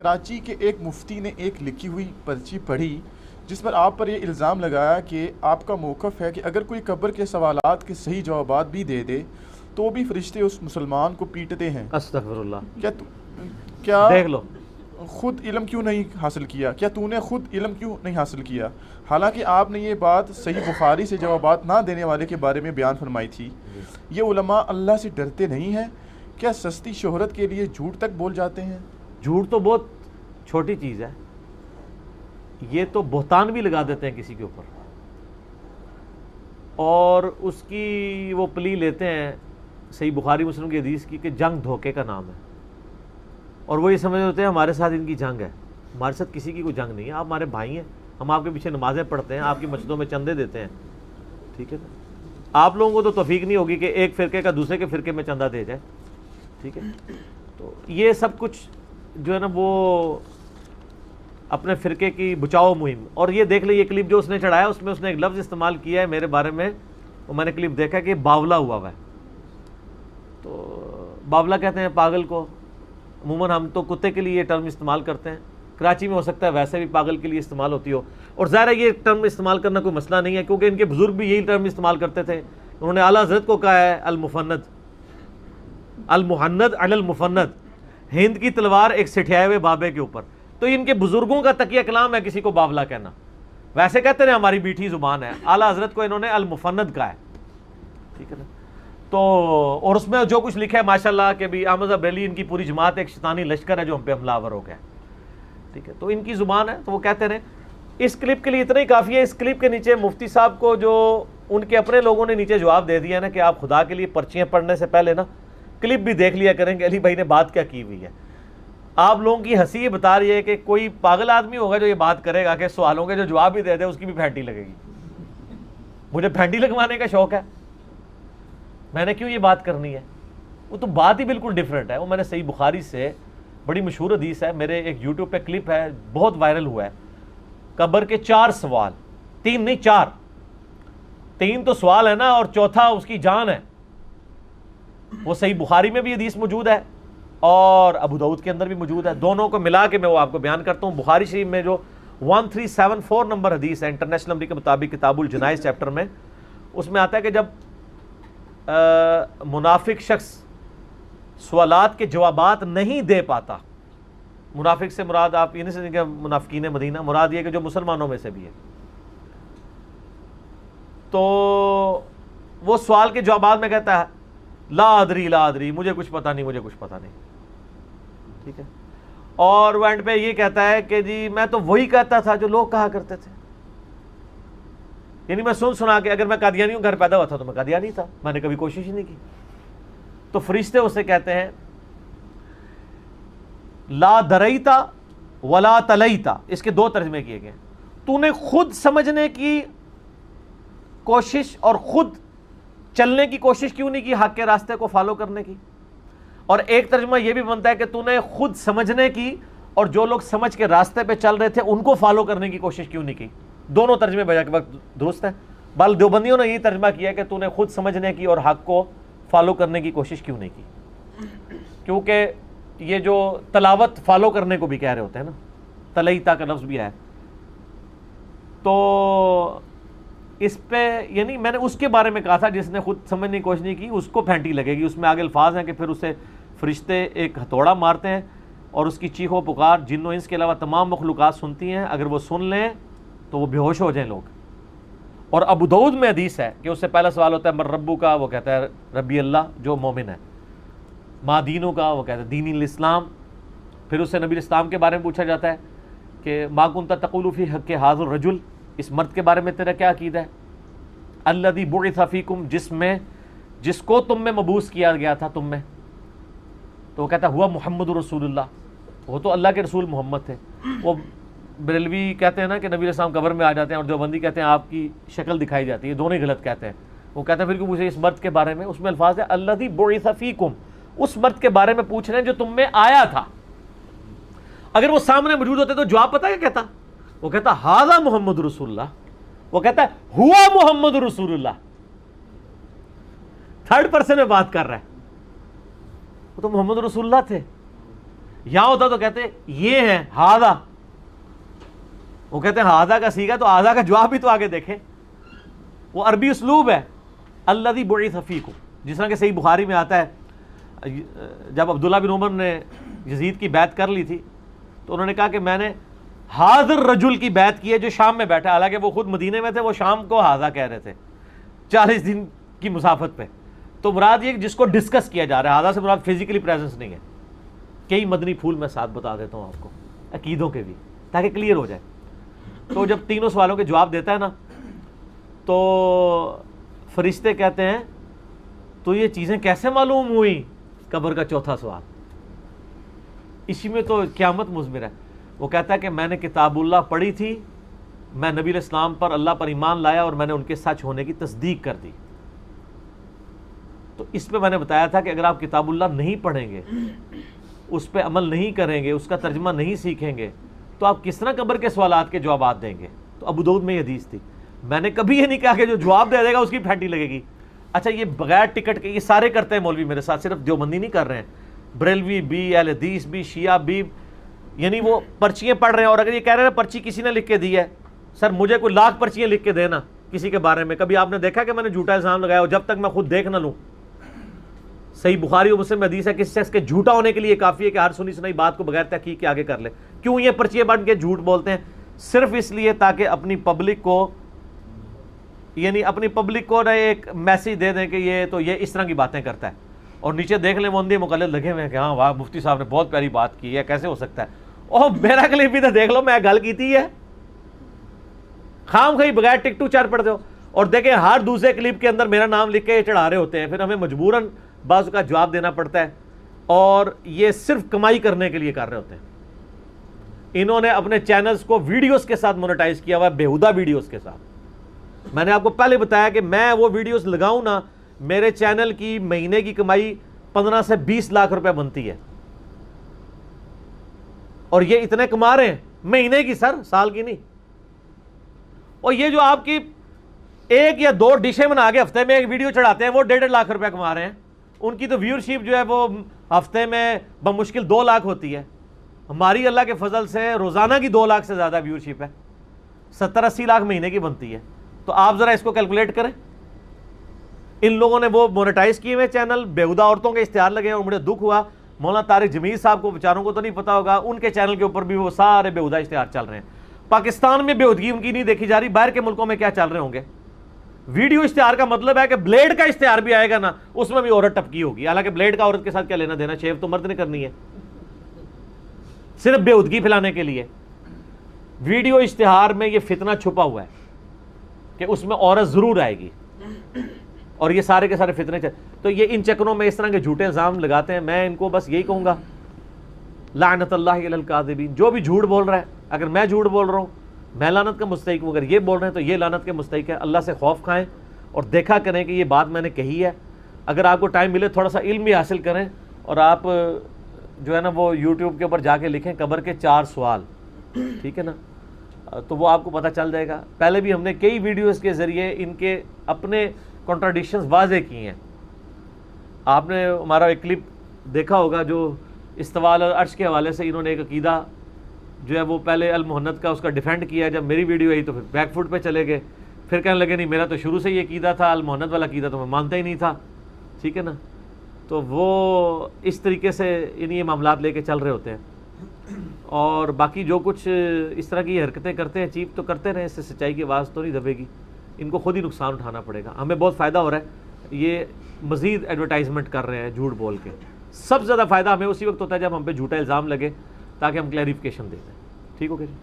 کراچی کے ایک مفتی نے ایک لکھی ہوئی پرچی پڑھی جس پر آپ پر یہ الزام لگایا کہ آپ کا موقف ہے کہ اگر کوئی قبر کے سوالات کے صحیح جوابات بھی دے دے تو بھی فرشتے اس مسلمان کو پیٹتے ہیں۔ استغفر اللہ۔ کیا دیکھ لو، خود علم کیوں نہیں حاصل کیا؟ کیا تو نے خود علم کیوں نہیں حاصل کیا؟ حالانکہ آپ نے یہ بات صحیح بخاری سے جوابات نہ دینے والے کے بارے میں بیان فرمائی تھی۔ یہ علماء اللہ سے ڈرتے نہیں ہیں؟ کیا سستی شہرت کے لیے جھوٹ تک بول جاتے ہیں؟ جھوٹ تو بہت چھوٹی چیز ہے، یہ تو بہتان بھی لگا دیتے ہیں کسی کے اوپر، اور اس کی وہ پلی لیتے ہیں صحیح بخاری مسلم کی حدیث کی کہ جنگ دھوکے کا نام ہے، اور وہ یہ سمجھ ہوتے ہیں ہمارے ساتھ ان کی جنگ ہے۔ ہمارے ساتھ کسی کی کوئی جنگ نہیں ہے، آپ ہمارے بھائی ہیں، ہم آپ کے پیچھے نمازیں پڑھتے ہیں، آپ کی مسجدوں میں چندے دیتے ہیں، ٹھیک ہے نا؟ آپ لوگوں کو تو توفیق نہیں ہوگی کہ ایک فرقے کا دوسرے کے فرقے میں چندہ دے جائے، ٹھیک ہے؟ تو یہ سب کچھ جو ہے نا وہ اپنے فرقے کی بچاؤ مہم۔ اور یہ دیکھ لیں، یہ کلپ جو اس نے چڑھایا اس میں اس نے ایک لفظ استعمال کیا ہے میرے بارے میں، وہ میں نے کلپ دیکھا کہ باولا ہوا ہے۔ تو باولا کہتے ہیں پاگل کو، عموماً ہم تو کتے کے لیے یہ ٹرم استعمال کرتے ہیں، کراچی میں ہو سکتا ہے ویسے بھی پاگل کے لیے استعمال ہوتی ہو، اور ظاہر ہے یہ ٹرم استعمال کرنا کوئی مسئلہ نہیں ہے کیونکہ ان کے بزرگ بھی یہی ٹرم استعمال کرتے تھے۔ انہوں نے اعلیٰ حضرت کو کہا ہے المفند، المحند علی المفند، ہند کی تلوار ایک سٹھیائے ہوئے بابے کے اوپر۔ تو ان کے بزرگوں کا تقیہ کلام ہے کسی کو باولا کہنا، ویسے کہتے ہیں ہماری میٹھی زبان ہے، اعلیٰ حضرت کو انہوں نے المفند کہا ہے، ٹھیک ہے نا؟ تو اور اس میں جو کچھ لکھا ہے ماشاءاللہ کہ بھی احمد بریلوی ان کی پوری جماعت ایک شیطانی لشکر ہے جو ہم پہ حملہ آور ہو گیا، ٹھیک ہے؟ تو ان کی زبان ہے تو وہ کہتے رہے۔ اس کلپ کے لیے اتنا ہی کافی ہے۔ اس کلپ کے نیچے مفتی صاحب کو جو ان کے اپنے لوگوں نے نیچے جواب دے دیا نا کہ آپ خدا کے لیے پرچیاں پڑھنے سے پہلے نا کلپ بھی دیکھ لیا کریں کہ علی بھائی نے بات کیا کی ہوئی ہے۔ آپ لوگوں کی ہنسی یہ بتا رہی ہے کہ کوئی پاگل آدمی ہوگا جو یہ بات کرے گا کہ سوالوں کے جو جواب بھی دے دے اس کی بھی پھینٹی لگے گی۔ مجھے پھینٹی لگوانے کا شوق ہے، میں نے کیوں یہ بات کرنی ہے؟ وہ تو بات ہی بالکل ڈیفرنٹ ہے۔ وہ میں نے صحیح بخاری سے، بڑی مشہور حدیث ہے، میرے ایک یوٹیوب پہ کلپ ہے بہت وائرل ہوا ہے، قبر کے 4 سوال، 3 نہیں 4، 3 تو سوال ہے نا اور چوتھا اس کی جان ہے۔ وہ صحیح بخاری میں بھی حدیث موجود ہے اور ابو داؤد کے اندر بھی موجود ہے، دونوں کو ملا کے میں وہ آپ کو بیان کرتا ہوں۔ بخاری شریف میں جو 1374 نمبر حدیث ہے انٹرنیشنل نمبر کے مطابق کتاب الجنائز چیپٹر میں، اس میں آتا ہے کہ جب منافق شخص سوالات کے جوابات نہیں دے پاتا، منافق سے مراد آپ یہ نہیں سمجھیں کہ منافقین مدینہ، مراد یہ کہ جو مسلمانوں میں سے بھی ہے، تو وہ سوال کے جوابات میں کہتا ہے لا ادری لا ادری، مجھے کچھ پتہ نہیں، مجھے کچھ پتہ نہیں، ٹھیک ہے؟ اور وہ اینڈ پہ یہ کہتا ہے کہ جی میں تو وہی کہتا تھا جو لوگ کہا کرتے تھے، یعنی میں سنا کے اگر میں قادیانی ہوں، گھر پیدا ہوا تھا تو میں قادیانی تھا، میں نے کبھی کوشش ہی نہیں کی۔ تو فرشتے اسے کہتے ہیں لا دریتا ولا تلیتا، اس کے 2 ترجمے کیے گئے، تو نے خود سمجھنے کی کوشش اور خود چلنے کی کوشش کیوں نہیں کی حق کے راستے کو فالو کرنے کی؟ اور ایک ترجمہ یہ بھی بنتا ہے کہ تو نے خود سمجھنے کی اور جو لوگ سمجھ کے راستے پہ چل رہے تھے ان کو فالو کرنے کی کوشش کیوں نہیں کی؟ دونوں ترجمے بجا کے وقت درست ہیں، بل دیوبندیوں نے یہ ترجمہ کیا کہ تو نے خود سمجھنے کی اور حق کو فالو کرنے کی کوشش کیوں نہیں کی؟ کیونکہ یہ جو تلاوت فالو کرنے کو بھی کہہ رہے ہوتے ہیں نا، تلیتا کا لفظ بھی ہے، تو اس پہ یعنی میں نے اس کے بارے میں کہا تھا جس نے خود سمجھنے کی کوشش نہیں کی اس کو پھینٹی لگے گی۔ اس میں آگے الفاظ ہیں کہ پھر اسے فرشتے ایک ہتھوڑا مارتے ہیں اور اس کی چیخ و پکار جن و انس کے علاوہ تمام مخلوقات سنتی ہیں، اگر وہ سن لیں تو وہ بے ہوش ہو جائیں لوگ۔ اور ابو داؤد میں حدیث ہے کہ اس سے پہلا سوال ہوتا ہے من ربو کا، وہ کہتا ہے ربی اللہ جو مومن ہے، ما دینوں کا، وہ کہتا ہے دین الاسلام۔ پھر اس سے نبی الاسلام کے بارے میں پوچھا جاتا ہے کہ ما کنت تقول فی حق ھذا الرجل، اس مرد کے بارے میں تیرا کیا عقیدہ ہے؟ الذی بعث فیکم، جس کو تم میں مبعوث کیا گیا تھا تم میں، تو وہ کہتا ہے ہوا محمد رسول اللہ، وہ تو اللہ کے رسول محمد تھے۔ وہ بریلوی کہتے ہیں نا کہ نبی علیہ السلام قبر میں آ جاتے ہیں، اور دیوبندی کہتے ہیں آپ کی شکل دکھائی جاتی ہے، دونوں ہی غلط کہتے ہیں۔ وہ کہتے ہیں پھر کیوں پوچھے اس مرد کے بارے میں؟ اس میں الفاظ ہے الذی بعث فیکم، اس مرد کے بارے میں پوچھ رہے ہیں جو تم میں آیا تھا۔ اگر وہ سامنے موجود ہوتے تو جواب پتہ کیا کہتا؟ وہ کہتا ھذا محمد رسول اللہ، وہ کہتا ہے ہوا محمد رسول اللہ، تھرڈ پرسن میں بات کر رہا ہے، وہ تو محمد رسول اللہ تھے۔ یہاں ہوتا تو کہتے یہ ہیں ہاذا، وہ کہتے ہیں ہاذا کا سیگا تو ہاذا کا جواب بھی تو آگے دیکھیں. وہ عربی اسلوب ہے. الذی بعث فیکم، جس طرح کہ صحیح بخاری میں آتا ہے جب عبداللہ بن عمر نے یزید کی بیعت کر لی تھی تو انہوں نے کہا کہ میں نے حاضر رجل کی بیعت کی ہے جو شام میں بیٹھا، حالانکہ وہ خود مدینے میں تھے، وہ شام کو ہاذا کہہ رہے تھے 40 دن کی مسافت پہ. تو مراد یہ جس کو ڈسکس کیا جا رہا ہے، ہاذا سے مراد فزیکلی پریزنس نہیں ہے. کئی مدنی پھول میں ساتھ بتا دیتا ہوں آپ کو عقیدوں کے بھی تاکہ کلیئر ہو جائے. تو جب تینوں سوالوں کے جواب دیتا ہے نا تو فرشتے کہتے ہیں تو یہ چیزیں کیسے معلوم ہوئی؟ قبر کا چوتھا سوال، اسی میں تو قیامت مضمر ہے. وہ کہتا ہے کہ میں نے کتاب اللہ پڑھی تھی، میں نبی علیہ السلام پر اللہ پر ایمان لایا اور میں نے ان کے سچ ہونے کی تصدیق کر دی. تو اس پہ میں نے بتایا تھا کہ اگر آپ کتاب اللہ نہیں پڑھیں گے، اس پہ عمل نہیں کریں گے، اس کا ترجمہ نہیں سیکھیں گے تو آپ کس طرح قبر کے سوالات کے جوابات دیں گے؟ تو ابو داؤد میں یہ حدیث تھی. میں نے کبھی یہ نہیں کہا کہ جو جواب دے دے گا اس کی پھینٹی لگے گی. اچھا یہ بغیر ٹکٹ کے یہ سارے کرتے ہیں مولوی میرے ساتھ، صرف دیوبندی نہیں کر رہے ہیں، بریلوی بھی، اہل حدیث بھی، شیعہ بھی، یعنی وہ پرچیاں پڑھ رہے ہیں. اور اگر یہ کہہ رہے ہیں پرچی کسی نے لکھ کے دی ہے، سر مجھے کوئی لاکھ پرچیاں لکھ کے دینا کسی کے بارے میں، کبھی آپ نے دیکھا کہ میں نے جھوٹا الزام لگایا ہو؟ جب تک میں خود دیکھ نہ لوں. صحیح بخاری اور مسلم میں حدیث ہے کہ اس شخص کے جھوٹا ہونے کے لیے کافی ہے کہ ہر سنی سنائی بات کو بغیر تحقیق کے آگے کر لے. کیوں یہ پرچیاں بن کے جھوٹ بولتے ہیں؟ صرف اس لیے تاکہ اپنی پبلک کو، یعنی اپنی پبلک کو نہ ایک میسیج دے دیں کہ یہ تو یہ اس طرح کی باتیں کرتا ہے، اور نیچے دیکھ لیں وہ اندھے مقلد لگے ہوئے ہیں کہ ہاں واہ مفتی صاحب نے بہت پیاری بات کی ہے، کیسے ہو سکتا ہے؟ اوہ میرا کلپ بھی تو دیکھ لو، میں گل کیتی ہے. خام خواہی بغیر ٹک ٹو چار پڑھ دو اور دیکھیں ہر دوسرے کلپ کے اندر میرا نام لکھ کے چڑھا رہے ہوتے ہیں. پھر ہمیں مجبوراً بعض کا جواب دینا پڑتا ہے، اور یہ صرف کمائی کرنے کے لیے کر رہے ہوتے ہیں. انہوں نے اپنے چینلز کو ویڈیوز کے ساتھ مونیٹائز کیا ہوا ہے، بیہودہ ویڈیوز کے ساتھ. میں نے آپ کو پہلے بتایا کہ میں وہ ویڈیوز لگاؤں نا، میرے چینل کی مہینے کی کمائی 15 سے 20 لاکھ روپے بنتی ہے، اور یہ اتنے کما رہے ہیں مہینے کی، سر سال کی نہیں. اور یہ جو آپ کی 1 یا 2 ڈشیں بنا کے ہفتے میں ایک ویڈیو چڑھاتے ہیں وہ 1.5 لاکھ روپے کما رہے ہیں. ان کی تو ویورشپ جو ہے وہ ہفتے میں بمشکل 2 لاکھ ہوتی ہے. ہماری اللہ کے فضل سے روزانہ کی 2 لاکھ سے زیادہ ویورشپ ہے، 70-80 لاکھ مہینے کی بنتی ہے. تو آپ ذرا اس کو کیلکولیٹ کریں. ان لوگوں نے وہ مونیٹائز کیے ہوئے چینل، بیہودہ عورتوں کے اشتہار لگے ہیں، اور مجھے دکھ ہوا مولانا طارق جمیل صاحب کو، بیچاروں کو تو نہیں پتا ہوگا، ان کے چینل کے اوپر بھی وہ سارے بیہودہ اشتہار چل رہے ہیں. پاکستان میں بیہودگی ان کی نہیں دیکھی جا رہی، باہر کے ملکوں میں کیا چل رہے ہوں گے. ویڈیو اشتہار کا مطلب ہے کہ بلیڈ کا اشتہار بھی آئے گا نا، اس میں بھی عورت ٹپکی ہوگی، حالانکہ بلیڈ کا عورت کے ساتھ کیا لینا دینا، شیو تو مرد نے کرنی ہے، صرف بیہودگی پھیلانے کے لیے. ویڈیو اشتہار میں یہ فتنہ چھپا ہوا ہے کہ اس میں عورت ضرور آئے گی، اور یہ سارے کے سارے فتنے تو یہ ان چکروں میں اس طرح کے جھوٹے الزام لگاتے ہیں. میں ان کو بس یہی کہوں گا لعنت اللہ علی الکاذبین. جو بھی جھوٹ بول رہا ہے، اگر میں جھوٹ بول رہا ہوں میں لعنت کا مستحق ہوں، اگر یہ بول رہے ہیں تو یہ لعنت کے مستحق ہے. اللہ سے خوف کھائیں اور دیکھا کریں کہ یہ بات میں نے کہی ہے. اگر آپ کو ٹائم ملے تھوڑا سا علم بھی حاصل کریں، اور آپ جو ہے نا وہ یوٹیوب کے اوپر جا کے لکھیں قبر کے 4 سوال، ٹھیک ہے نا، تو وہ آپ کو پتہ چل جائے گا. پہلے بھی ہم نے کئی ویڈیوز کے ذریعے ان کے اپنے کنٹراڈکشنز واضح کیے ہیں. آپ نے ہمارا ایک کلپ دیکھا ہوگا جو استواء علی العرش کے حوالے سے انہوں نے ایک عقیدہ جو ہے وہ پہلے المحنت کا اس کا ڈیفینڈ کیا ہے. جب میری ویڈیو آئی تو پھر بیک فوٹ پہ چلے گئے، پھر کہنے لگے نہیں میرا تو شروع سے یہ عقیدہ تھا، المحنت والا عقیدہ تو میں مانتا ہی نہیں تھا، ٹھیک ہے نا. تو وہ اس طریقے سے یہ معاملات لے کے چل رہے ہوتے ہیں. اور باقی جو کچھ اس طرح کی حرکتیں کرتے ہیں چیپ تو کرتے رہیں، اس سے سچائی کی آواز تو نہیں دبے گی. ان کو خود ہی نقصان اٹھانا پڑے گا. ہمیں بہت فائدہ ہو رہا ہے، یہ مزید ایڈورٹائزمنٹ کر رہے ہیں جھوٹ بول کے. سب سے زیادہ فائدہ ہمیں اسی وقت ہوتا ہے جب ہم پہ جھوٹا الزام لگے، تاکہ ہم کلیریفیکیشن دے دیں. ٹھیک ہو گیا جی.